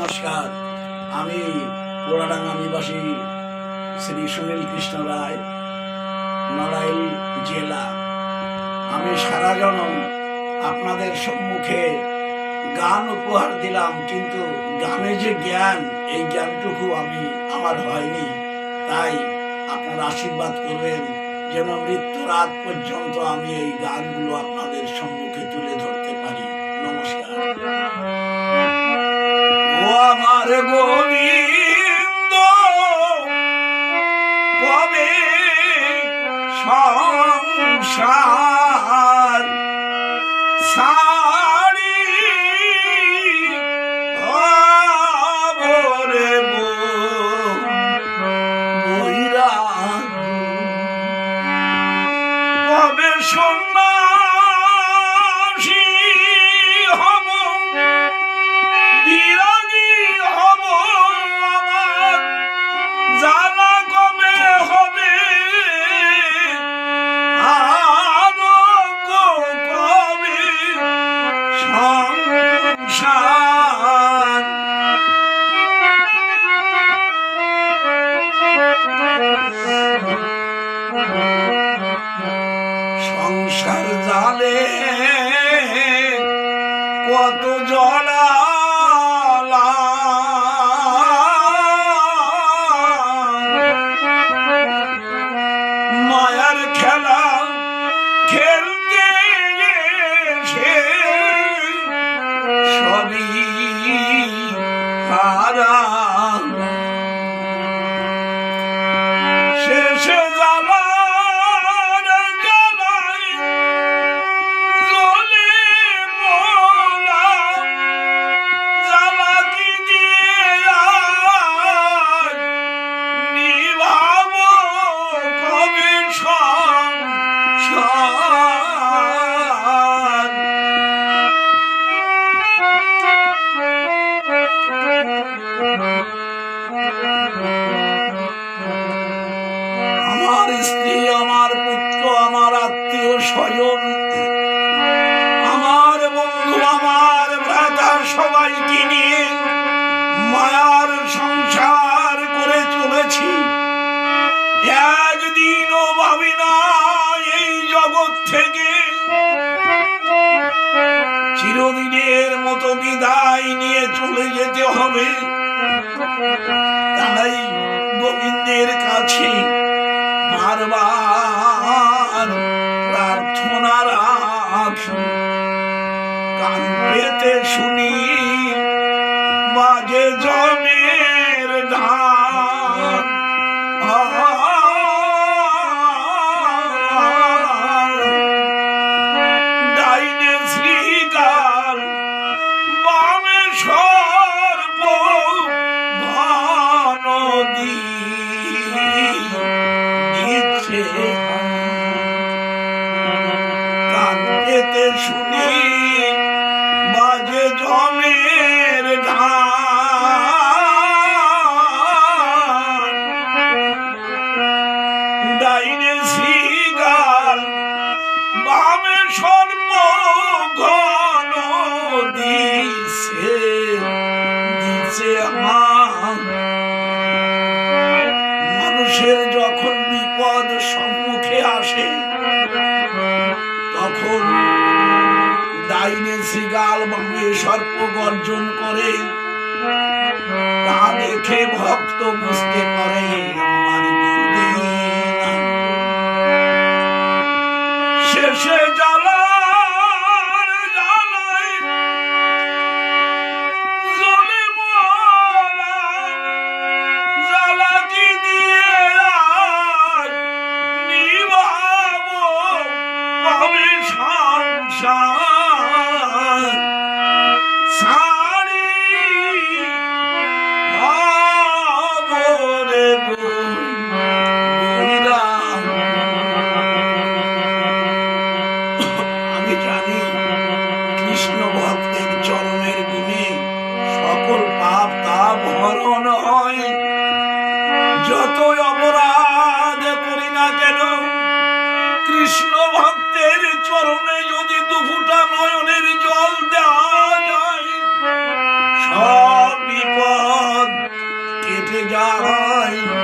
নমস্কার। আমি পোড়াডাঙ্গা নিবাসী শ্রী সুনীল কৃষ্ণ রায়, নড়াইল জেলা। আমি সারা জনম আপনাদের সম্মুখে গান উপহার দিলাম, কিন্তু গানে যে জ্ঞান, এই জ্ঞানটুকু আমার হয়নি। তাই আপনারা আশীর্বাদ করবেন যেন মৃত্যুর রাত পর্যন্ত আমি এই গানগুলো আপনাদের সম্মুখে তুলে ধরতে পারি। নমস্কার। ও আমার গোবিন্দ, কবে সংসার সারি অবরে বইরা, কবে সন্ন্যাসী হব, বিরাগী হব, আমার জ্বালা কবে হবে, কবে সংসার সংসার জালে কত জড়ালা, মায়ার খেলা খেলতে এসে সবই হারা, শেষে জ্বালার জ্বালায় জ্বলে মোলা, জ্বালা কি দিয়ে আর নিভাবো, কবে সংসার। আমার স্ত্রী, আমার পুত্র, আমার আত্মীয় স্বজন, আমার বন্ধু, আমার ভ্রাতা, সবাইকে নিয়ে মায়ার সংসার করে চলেছি। একদিনও ভাবি না এই জগৎ থেকে চিরদিনের মতো বিদায় নিয়ে চলে যেতে হবে। তাই গোবিন্দের কাছে বারবার প্রার্থনা রাখি। কান পেতে শুনি বাজে জমের ঢাক, ডাইনে শ্রীকাল, বামে সর্প, নদী দিচ্ছে। কান পেতে শুনি বাজে জমের ঢাক, ডাইনে শ্রীকাল, বামে সর্প, ঘন দিছে আমার। মানুষের যখন বিপদ সম্মুখে আসে, তখন ডাইনে শ্রীগাল, বামে সর্প গর্জন করে। তা দেখে ভক্ত বুঝতে পারে আমার শেষে জ্বালার জ্বালায় জ্বলে মোলা, জ্বালা কি দিয়ে আর নিভাবো, কবে সংসার সারি অবরে বইরা। আমি জানি কৃষ্ণ ভক্তের চরণের গুণে সকল পাপ তাপ হরণ হয়। যতই অপরাধ করি না কেন, কৃষ্ণ ভক্তের চরণে যদি দুফুটা নয়নের জল দেওয়া যায়, সব বিপদ যায়